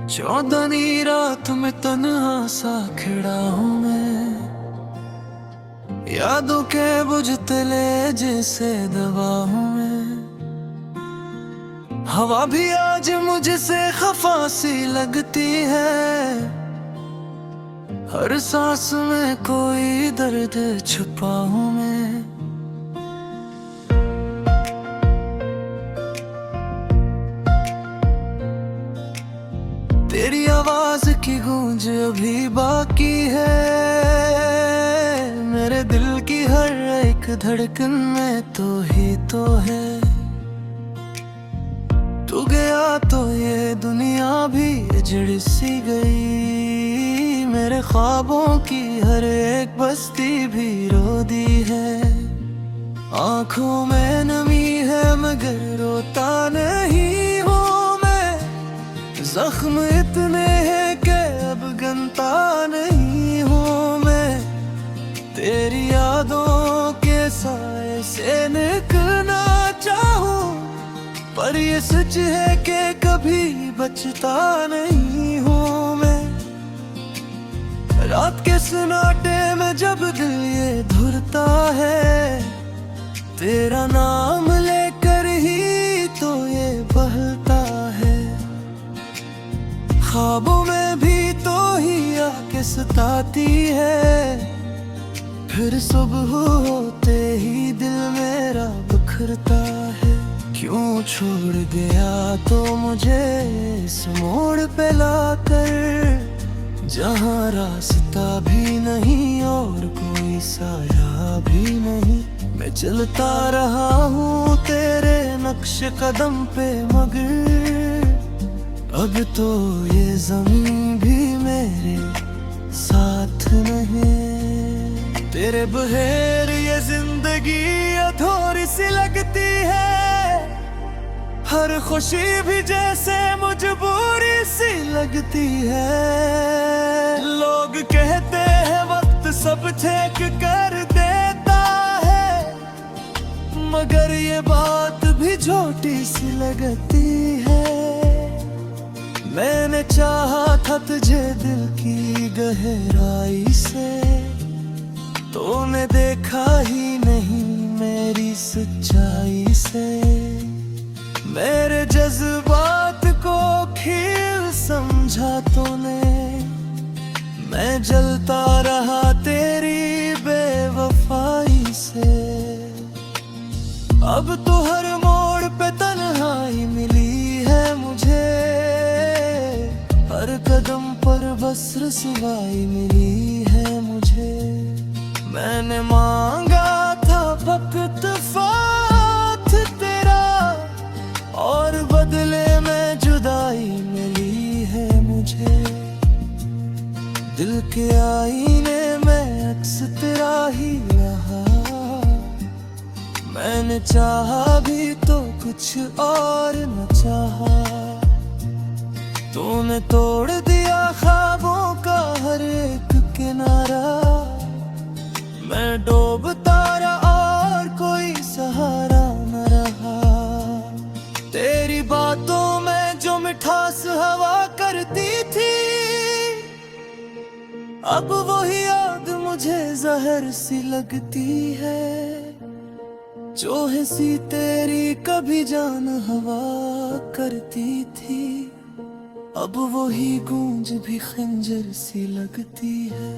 चौदहवीं रात में तन्हा सा खड़ा हूँ मैं, यादों के बुझते ले जैसे दबा हूँ मैं। हवा भी आज मुझसे खफा सी लगती है, हर सांस में कोई दर्द छुपा हूँ मैं। तेरी आवाज की गूंज अभी बाकी है, मेरे दिल की हर एक धड़कन में तो ही तो है। तू गया तो ये दुनिया भी उजड़ सी गई, मेरे ख्वाबों की हर एक बस्ती भी रो दी है। आंखों में नमी है मगर रोता नहीं हूँ मैं, जख्म इतने हैं कि अब गनता नहीं हूँ मैं। तेरी यादों के साए से निकलना चाहूँ, पर ये सच है कि कभी बचता नहीं हूँ मैं। रात के सन्नाटे में जब दिल ये धुरता है, तेरा नाम लेकर ही तो ये बहलता है। ख्वाबों में भी तो ही आके सताती है, फिर सुबह होते ही दिल मेरा बिखरता है। क्यों छोड़ गया तो मुझे इस मोड़ पे लाकर, जहाँ रास्ता भी नहीं और कोई साया भी नहीं। मैं चलता रहा हूँ तेरे नक्श कदम पे, मगर अब तो ये जमीन भी मेरे साथ नहीं। तेरे बगैर ये जिंदगी अधूरी सी लगती है, हर खुशी भी जैसे मजबूरी सी लगती है। लोग कहते हैं वक्त सब ठीक कर देता है, मगर ये बात भी झूठी सी लगती है। मैंने चाहा था तुझे दिल की गहराई से, तूने देखा ही नहीं मेरी सच्चाई से। मेरे जज्बात को खील समझा तूने, मैं जलता रहा तेरी बेवफाई से। अब तो हर मोड़ पे तन्हाई मिली है मुझे, हर कदम पर बस रुसवाई मिली है मुझे। मैंने मांगा था वक्त फाथ तेरा, और बदले में जुदाई मिली है मुझे। दिल के आईने में अक्स तेरा ही रहा, मैंने चाहा भी तो कुछ और न चाहा। तूने तोड़ दिया ख्वाबों का हर एक किनारा, मैं डूबता रहा और कोई सहारा न रहा। तेरी बातों में जो मिठास हवा करती थी, अब वही याद मुझे जहर सी लगती है। जो हंसी तेरी कभी जान हवा करती थी, अब वही गूंज भी खंजर सी लगती है।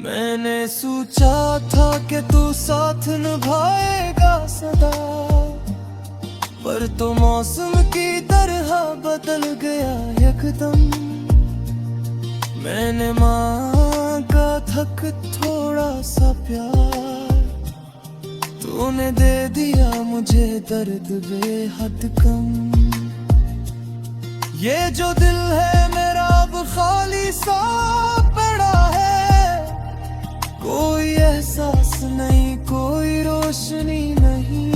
मैंने सोचा था कि तू साथ निभाएगा सदा, पर तो मौसम की तरह बदल गया एकदम। मैंने मांगा था थोड़ा सा प्यार, तूने दे दिया मुझे दर्द बेहद कम। ये जो दिल है मेरा अब खाली सा पड़ा है, कोई एहसास नहीं कोई रोशनी नहीं।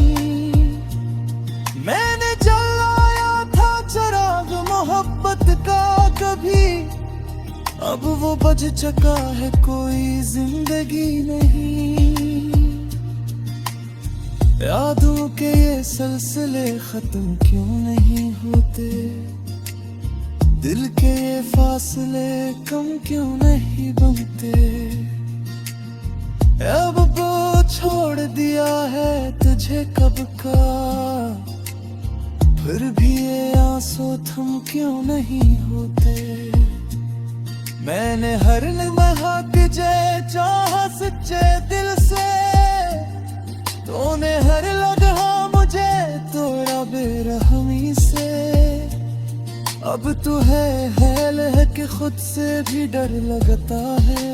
मैंने जलाया था चिराग मोहब्बत का कभी, अब वो बुझ चुका है कोई जिंदगी नहीं। यादों के ये सिलसिले खत्म क्यों नहीं होते, दिल के ये फासले कम क्यों नहीं बनते। अब वो छोड़ दिया है तुझे कब का, फिर भी ये आंसू थम क्यों नहीं होते। मैंने हर लम्हा तुझे चाहा सच्चे दिल से, तूने हर लम्हा मुझे तोड़ा बेरहमी से। अब तू है कि खुद से भी डर लगता है,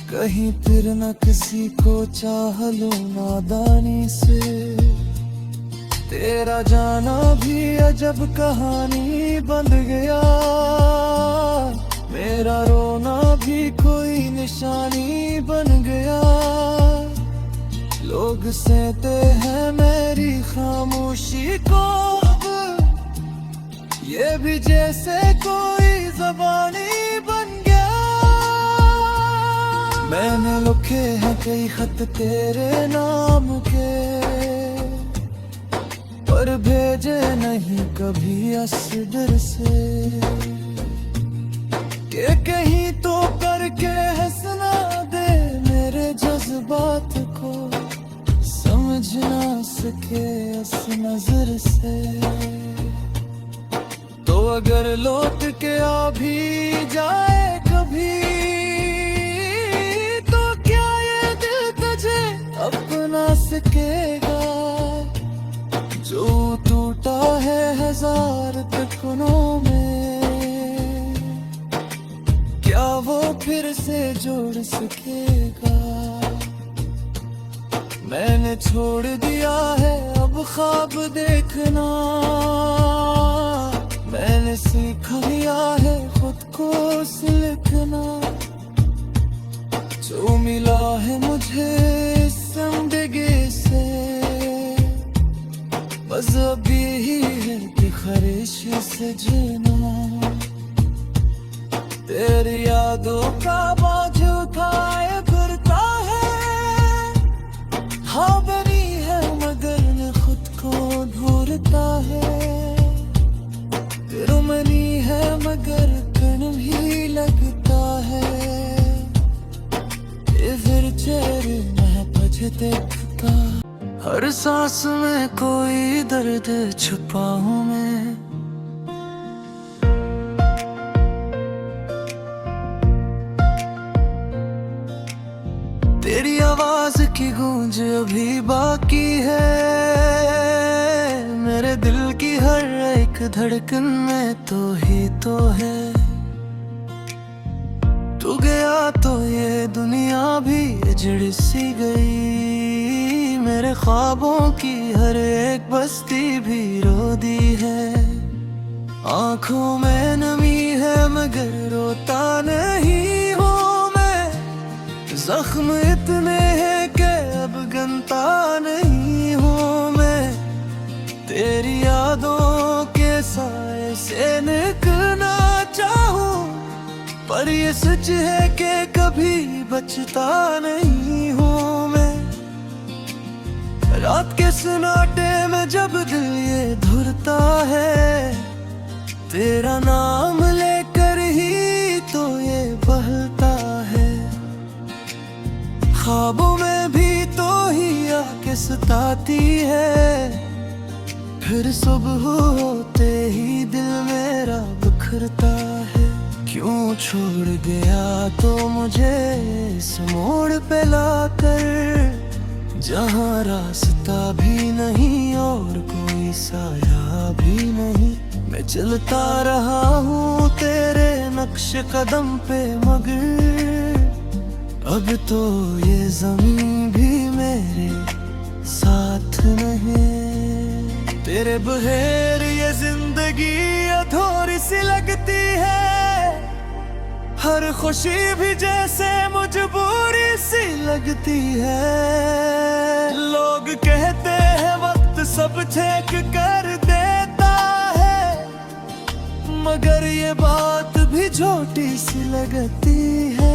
कहीं फिर न किसी को चाह लूं नादानी से। तेरा जाना भी अजब कहानी बन गया, मेरा रोना भी कोई निशानी बन गया। लोग सहते हैं मेरी खामोशी को, ये भी जैसे कोई ज़बानी बन गया। मैंने लिखे हैं कई खत तेरे नाम के, पर भेजे नहीं कभी असदर से। कि कहीं तो करके हंसना दे मेरे जज्बात को, समझ ना सके इस नजर से। तो अगर लौट के आ भी जाए कभी, तो क्या ये दिल तुझे अपना सकेगा। जो टूटा है हजार टुकड़ों में, क्या वो फिर से जोड़ सकेगा। मैंने छोड़ दिया है अब ख्वाब देखना, मैंने सीख लिया है खुद को सिलकना। जो मिला है मुझे इस जिंदगी से, बस अभी ही है कि ख्वाहिश से जीना। तेरी यादों का बोझ उठाए फिरता है, हाँ बनी है मगर न खुद को ढूंढता है। मनी है मगर कण भी लगता है, फिर चेहरे में पज देखता। हर सांस में कोई दर्द छुपा हूँ मैं, तेरी आवाज की गूंज अभी बाकी है। मेरे दिल की हर एक धड़कन में तो ही तो है। तू गया तो ये दुनिया भी उजड़ सी गई, मेरे ख्वाबों की हर एक बस्ती भी रो दी है। आंखों में नमी है मगर रोता नहीं हूँ मैं, जख्म इतने हैं कि अब गनता नहीं हूँ मैं। तेरी यादों के साए से निकलना चाहूं, पर ये सच है कि कभी बचता नहीं हूँ मैं। रात के सन्नाटे में जब दिल ये धुरता है, तेरा नाम लेकर ही तो ये बहलता है। ख्वाबों में भी तो ही आके सताती है, फिर सुबह होते ही दिल मेरा बिखरता है। क्यों छोड़ गया तो मुझे इस मोड़ पे लाकर, जहाँ रास्ता भी नहीं और कोई साया भी नहीं। मैं चलता रहा हूँ तेरे नक्श कदम पे मगर, अब तो ये ज़मीन भी मेरे साथ नहीं। तेरे बगैर ये जिंदगी अधूरी सी लगती है, हर खुशी भी जैसे मजबूरी सी लगती है। लोग कहते हैं वक्त सब चेक कर देता है, मगर ये बात भी झूठी सी लगती है।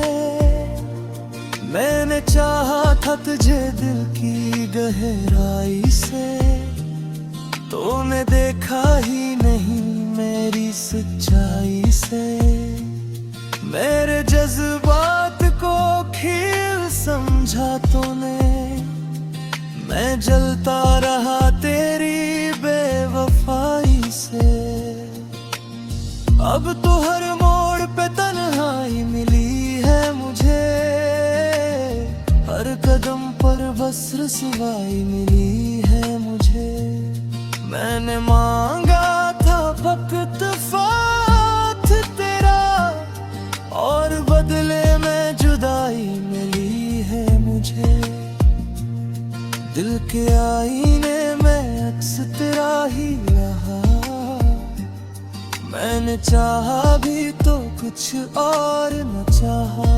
मैंने चाहा था तुझे दिल की गहराई से, तूने देखा ही नहीं मेरी सच्चाई। रुसवाई मिली है मुझे। मैंने मांगा था वक्त फाथ तेरा, और बदले में जुदाई मिली है मुझे। दिल के आईने में अक्स तेरा ही रहा, मैंने चाहा भी तो कुछ और न चाहा।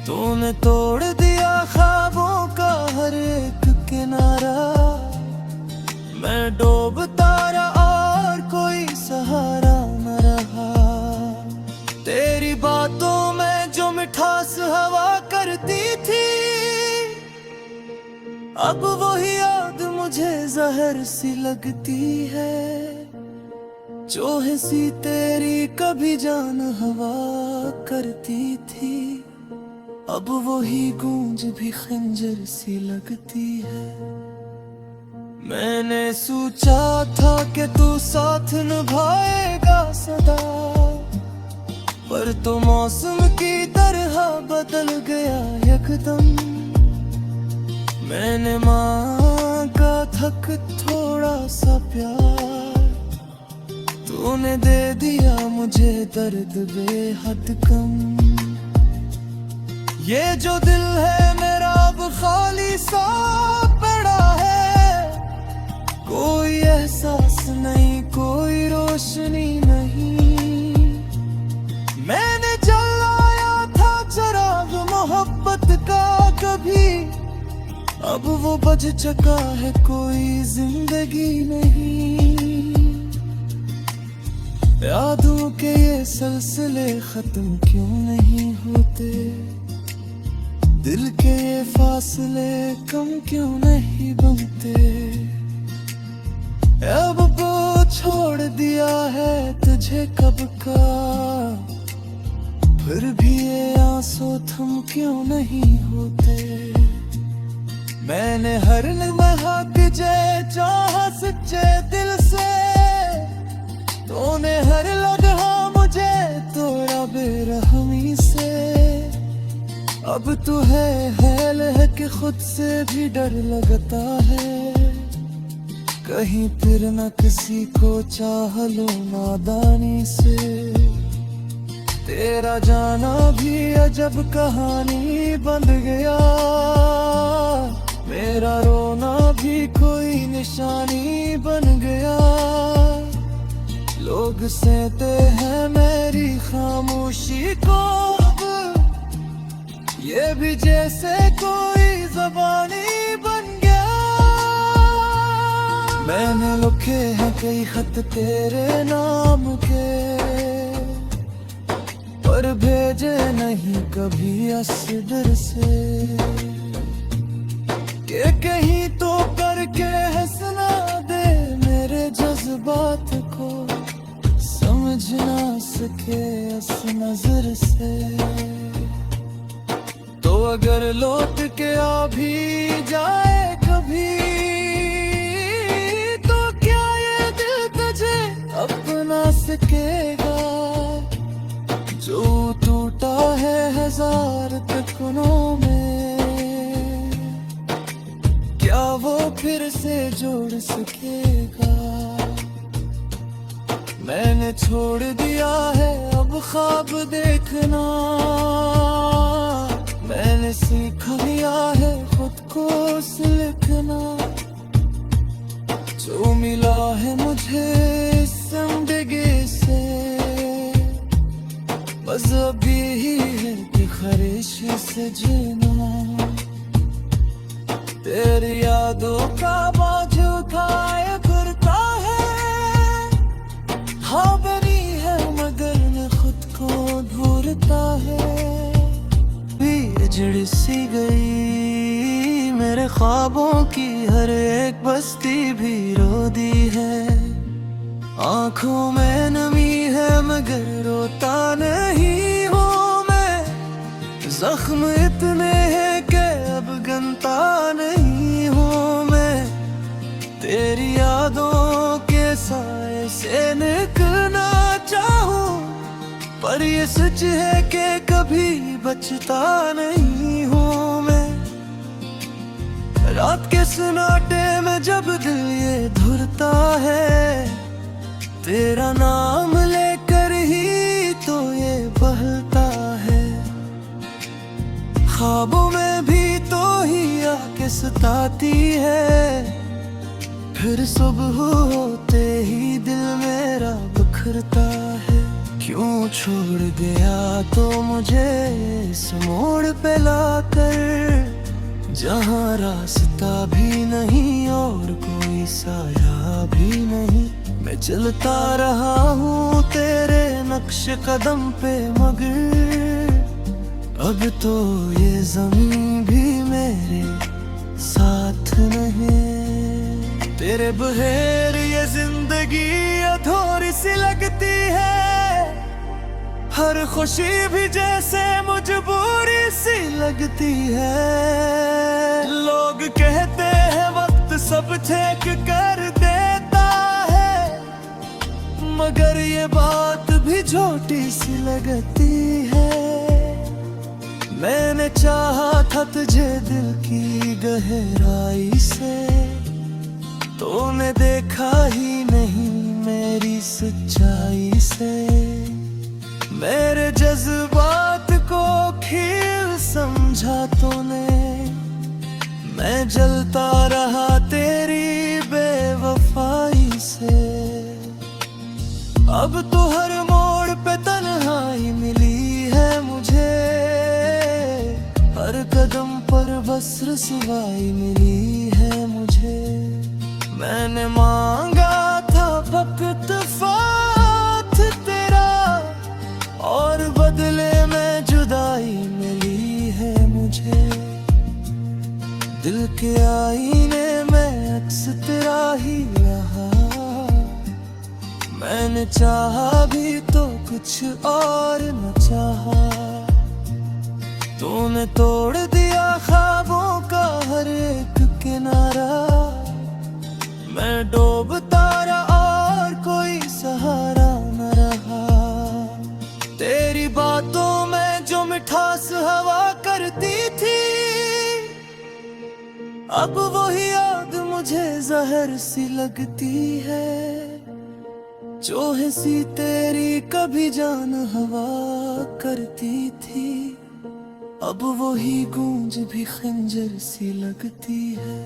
तूने तोड़ दिया ख्वाबों का हर एक किनारा, मैं डूबता रहा और कोई सहारा न रहा। तेरी बातों में जो मिठास हवा करती थी, अब वही याद मुझे जहर सी लगती है। जो हंसी तेरी कभी जान हवा करती थी, अब वही गूंज भी खंजर सी लगती है। मैंने सोचा था कि तू साथ निभाएगा सदा, पर तो मौसम की तरह बदल गया एकदम। मैंने मांगा था थोड़ा सा प्यार, तूने दे दिया मुझे दर्द बेहद कम। ये जो दिल है मेरा अब खाली सा पड़ा है, कोई एहसास नहीं, कोई रोशनी नहीं। मैंने जलाया था चिराग मोहब्बत का कभी, अब वो बुझ चुका है, कोई जिंदगी नहीं। यादों के ये सिलसिले खत्म क्यों नहीं होते, दिल के ये फासले कम क्यों नहीं बनते। अब वो छोड़ दिया है तुझे कब का, फिर भी ये आंसू थम क्यों नहीं होते। मैंने हर लम्हा तुझे चाहा सच्चे दिल से, तूने हर लम्हा मुझे तोड़ा बेरहमी से। अब तू है कि खुद से भी डर लगता है, कहीं फिर न किसी को चाह लो नादानी से। तेरा जाना भी अजब कहानी बन गया, मेरा रोना भी कोई निशानी बन गया। लोग सहते हैं मेरी खामोशी को, ये भी जैसे कोई ज़बानी बन गया। मैंने लिखे हैं कई खत तेरे नाम के, पर भेजे नहीं कभी असदर से। कि कहीं तो करके हंसना दे मेरे जज्बात को, समझ ना सके इस नजर से। तो अगर लौट के आ भी जाए कभी, तो क्या ये दिल तुझे अपना सकेगा। जो टूटा है हजार टुकड़ों में, क्या वो फिर से जोड़ सकेगा। मैंने छोड़ दिया है अब ख्वाब देखना, मैंने सीख लिया है खुद को लिखना। जो मिला है मुझे इस जिंदगी से, बस अभी ही है कि ख्वाहिश से जीना। तेरी यादों का बोझ उठाए फिरता है, हाँ बनी है मगर न खुद को ढूंढता है। जड़ सी गई मेरे ख्वाबों की हर एक बस्ती भी रो दी है। आंखों में नमी है मगर रोता नहीं हूँ मैं, जख्म इतने हैं कि अब गनता नहीं हूँ मैं। तेरी यादों के साए से निकलना चाहूँ, पर ये सच है कि कभी बचता नहीं हूँ मैं। रात के सन्नाटे में जब दिल ये धुरता है, तेरा नाम लेकर ही तो ये बहलता है। ख्वाबों में भी तो ही आके सताती है, फिर सुबह होते ही दिल मेरा बिखरता है। क्यों छोड़ गया तो मुझे इस मोड़ पे लाकर, जहाँ रास्ता भी नहीं और कोई साया भी नहीं। मैं चलता रहा हूँ तेरे नक्श कदम पे, मगर अब तो ये ज़मीन भी मेरे साथ नहीं। तेरे बगैर ये जिंदगी अधूरी सी लगती है, हर खुशी भी जैसे मजबूरी सी लगती है। लोग कहते हैं वक्त सब ठीक कर देता है, मगर ये बात भी झूठी सी लगती है। मैंने चाहा था तुझे दिल की गहराई से, तूने देखा ही नहीं मेरी सच्चाई से। मेरे जज्बात को खील समझा तूने, मैं जलता रहा तेरी बेवफाई से। अब तो हर मोड़ पे तन्हाई मिली है मुझे, हर कदम पर बस रसवाई मिली है मुझे। मैंने मांगा था वक्त फात तेरा, और बदले में जुदाई मिली है मुझे। दिल के आईने में अक्स तेरा ही रहा, मैंने चाहा भी तो कुछ और न चाहा। तूने तोड़ दिया ख्वाबों का हर एक किनारा, मैं डूबता रहा और कोई सहारा न रहा। तेरी बातों में जो मिठास हवा करती थी, अब वही याद मुझे जहर सी लगती है। जो हंसी तेरी कभी जान हवा करती थी, अब वही गूंज भी खंजर सी लगती है।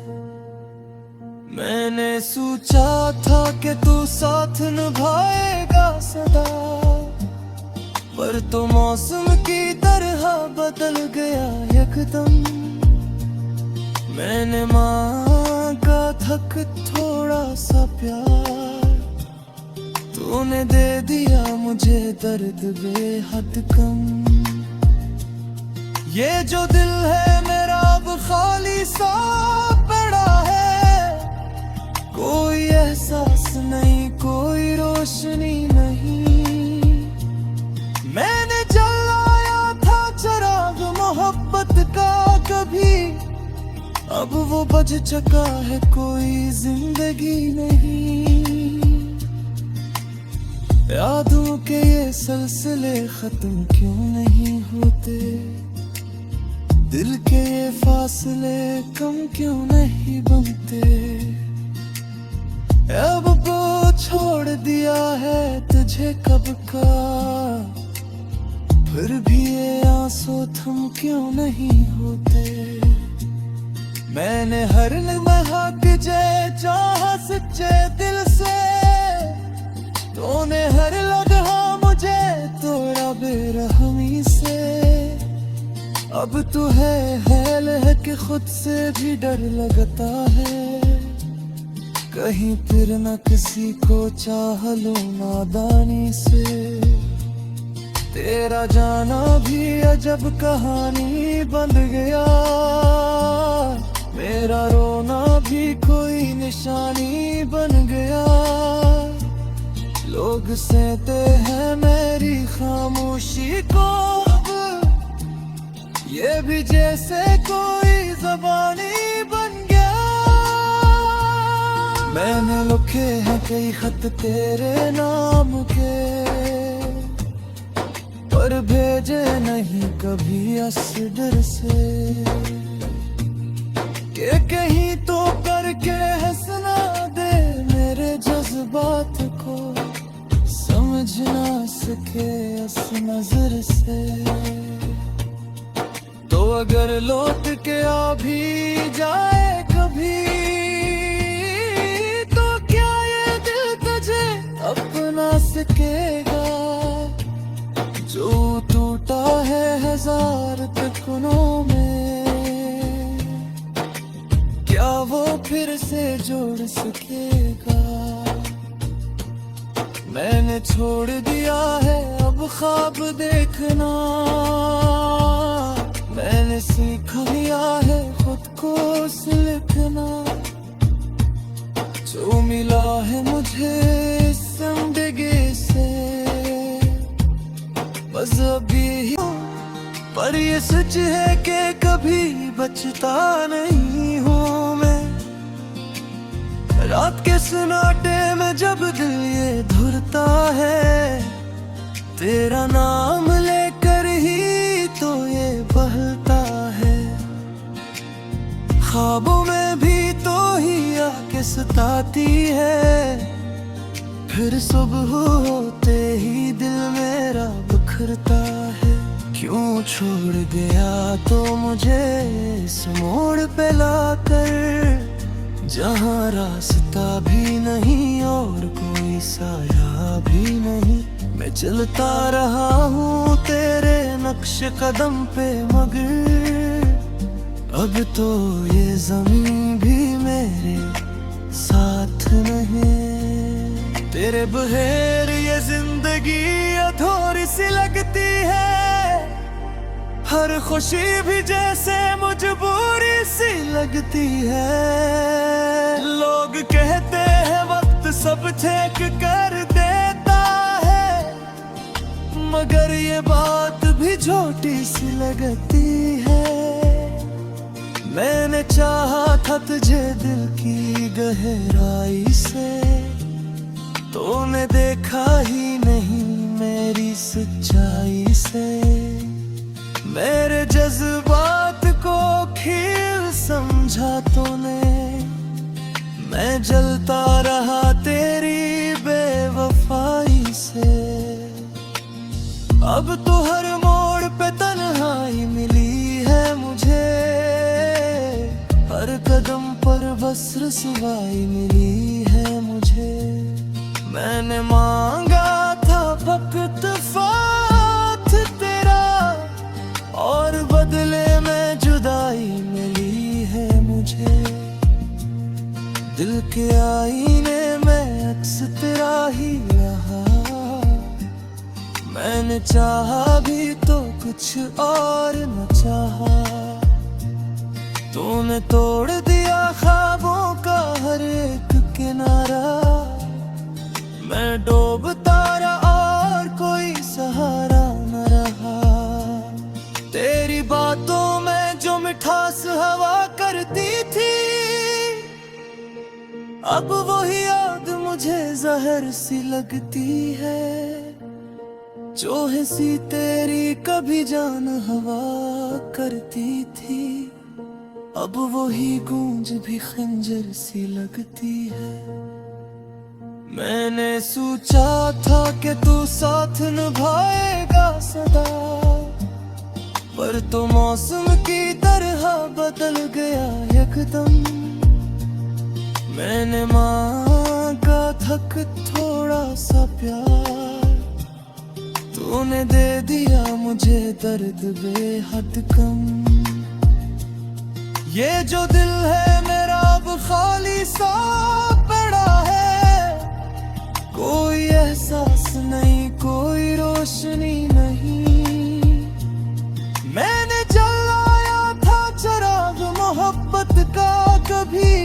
मैंने सोचा था कि तू साथ निभाएगा सदा, पर तो मौसम की तरह बदल गया एकदम। मैंने मांगा था थोड़ा सा प्यार, तूने दे दिया मुझे दर्द बेहद कम। ये जो दिल है मेरा अब खाली सा पड़ा है, कोई एहसास नहीं, कोई रोशनी नहीं। मैंने जलाया था चिराग मोहब्बत का कभी, अब वो बुझ चुका है, कोई जिंदगी नहीं। यादों के ये सिलसिले खत्म क्यों नहीं होते, दिल के ये फासले कम क्यों नहीं बनते। अब वो छोड़ दिया है तुझे कब का, फिर भी ये आंसू थम क्यों नहीं होते। मैंने हर लम्हा तुझे चाहा सच्चे दिल से, तूने हर लम्हा मुझे तोड़ा बेरहमी से। अब तू है कि खुद से भी डर लगता है, कहीं फिर न किसी को चाह लूं नादानी से। तेरा जाना भी अजब कहानी बन गया, मेरा रोना भी कोई निशानी बन गया। लोग सहते हैं मेरी खामोशी को, ये भी जैसे कोई ज़बानी बन गया। मैंने लिखे हैं कई खत तेरे नाम के, पर भेजे नहीं कभी असडर से। कि कहीं तो करके हंसना दे मेरे जज्बात को, समझ ना सके उस नजर से। तो अगर लौट के आ भी जाए कभी, तो क्या ये दिल तुझे अपना सकेगा? जो टूटा है हजार टुकड़ों में, क्या वो फिर से जोड़ सकेगा? मैंने छोड़ दिया है अब ख्वाब देखना, मैंने सीख लिया है खुद को लिखना। जो मिला है मुझे इस जिंदगी से, बस अभी पर ये सच है कि कभी बचता नहीं हूँ मैं। रात के सन्नाटे में जब दिल ये धुरता है, तेरा नाम लेकर ही तो ये बहलता है। ख्वाबों में भी तो ही आके सताती है, फिर सुबह होते ही दिल मेरा बिखरता है। क्यों छोड़ गया तो मुझे इस मोड़ पे लाकर, जहाँ रास्ता भी नहीं और कोई साया भी नहीं। मैं चलता रहा हूँ तेरे नक्श कदम पे, मगर अब तो ये जमीन भी मेरे साथ नहीं। तेरे बगैर ये जिंदगी अधूरी सी लगती है, हर खुशी भी जैसे मजबूरी सी लगती है। लोग कहते हैं वक्त सब ठीक कर देता है, मगर ये बात भी झूठी सी लगती है। मैंने चाहा था तुझे दिल की गहराई से, तूने देखा ही नहीं मेरी सच्चाई से। मेरे जज्बात को खील समझा तूने, मैं जलता रहा तेरी बेवफाई से। अब तो हर मोड़ पे तन्हाई मिली है मुझे, हर कदम पर बस रसवाई मिली है मुझे। मैंने मांगा था वक्त फात तेरा, और बदले में जुदाई मिली है मुझे। दिल के आईने में अक्स तेरा ही रहा, मैंने चाहा भी तो कुछ और न चाहा। तूने तोड़ दिया ख्वाबों का हर एक किनारा, मैं डूबता रहा और कोई सहारा न रहा। तेरी बातों में जो मिठास हवा करती थी, अब वही याद मुझे जहर सी लगती है। जो हंसी तेरी कभी जान हवा करती थी, अब वही गूंज भी खंजर सी लगती है। मैंने सोचा था कि तू साथ निभाएगा सदा, पर तो मौसम की तरह बदल गया एकदम। मैंने मांगा था थोड़ा सा प्यार, तूने दे दिया मुझे दर्द बेहद कम। ये जो दिल है मेरा अब खाली सा पड़ा है, कोई एहसास नहीं, कोई रोशनी नहीं। मैंने जलाया था चिराग मोहब्बत का कभी,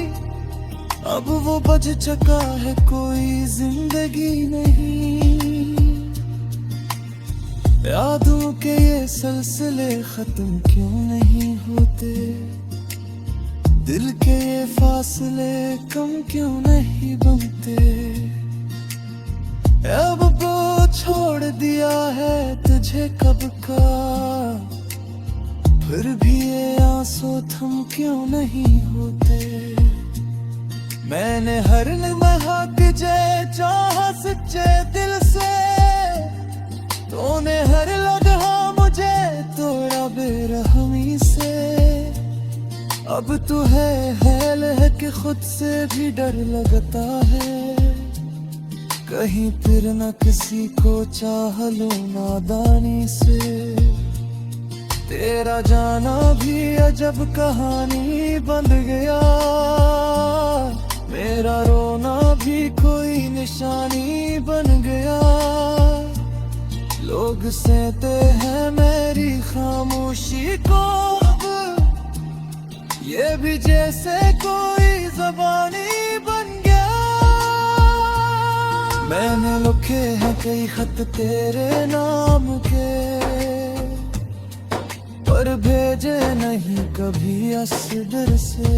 अब वो बज चुका है, कोई जिंदगी नहीं। यादों के ये सिलसिले खत्म क्यों नहीं होते, दिल के ये फासले कम क्यों नहीं बनते। अब वो छोड़ दिया है तुझे कब का, फिर भी ये आंसू थम क्यों नहीं होते। मैंने हर लम्हा तुझे चाहा सच्चे दिल से, तूने हर लम्हा मुझे तोड़ा बेरहमी से। अब तू है कि खुद से भी डर लगता है, कहीं फिर न किसी को चाह लूं नादानी से। तेरा जाना भी अजब कहानी बन गया, मेरा रोना भी कोई निशानी बन गया। लोग सहते हैं मेरी खामोशी को, ये भी जैसे कोई ज़बानी बन गया। मैंने लिखे हैं कई खत तेरे नाम के, पर भेजे नहीं कभी असदर से।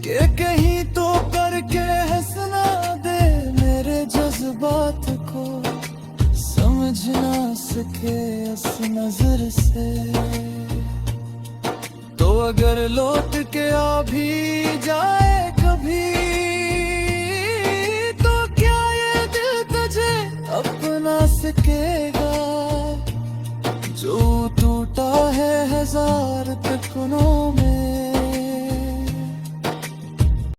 कि कहीं तो करके हंसना दे मेरे जज्बात को, समझ ना सके इस नजर से। तो अगर लौट के आ भी जाए